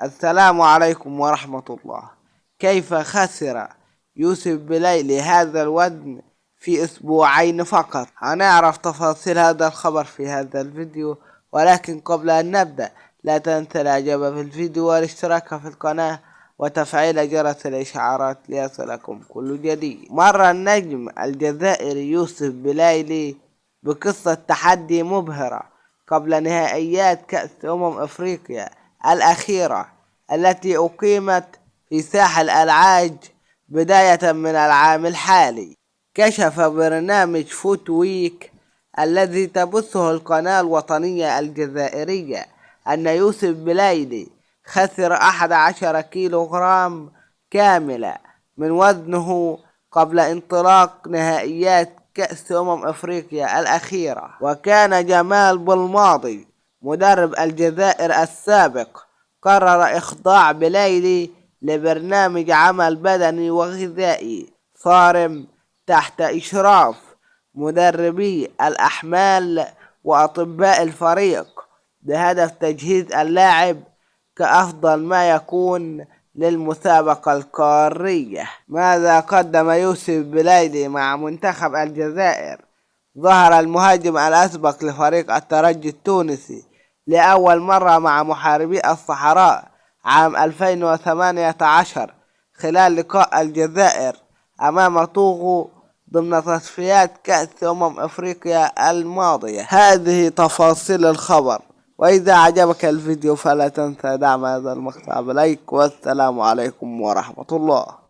السلام عليكم ورحمة الله. كيف خسر يوسف بلايلي هذا الوزن في أسبوعين فقط؟ هنعرف تفاصيل هذا الخبر في هذا الفيديو، ولكن قبل أن نبدأ لا تنسى الإعجاب في الفيديو والاشتراك في القناة وتفعيل جرس الإشعارات ليصلكم كل جديد. مر النجم الجزائري يوسف بلايلي بقصة تحدي مبهرة قبل نهائيات كأس أفريقيا الأخيرة التي أقيمت في ساحل العاج بداية من العام الحالي. كشف برنامج فوت ويك الذي تبثه القناة الوطنية الجزائرية أن يوسف بلايلي خسر 11 كيلوغرام كاملة من وزنه قبل انطلاق نهائيات كأس أفريقيا الأخيرة. وكان جمال بلماضي مدرب الجزائر السابق قرر إخضاع بلايلي لبرنامج عمل بدني وغذائي صارم تحت إشراف مدربي الأحمال وأطباء الفريق بهدف تجهيز اللاعب كأفضل ما يكون للمسابقة القارية. ماذا قدم يوسف بلايلي مع منتخب الجزائر؟ ظهر المهاجم الأسبق لفريق الترجي التونسي لأول مرة مع محاربي الصحراء عام 2018 خلال لقاء الجزائر أمام طوغو ضمن تصفيات كأس أفريقيا الماضية. هذه تفاصيل الخبر، وإذا أعجبك الفيديو فلا تنسى دعم هذا المقطع بلايك، والسلام عليكم ورحمة الله.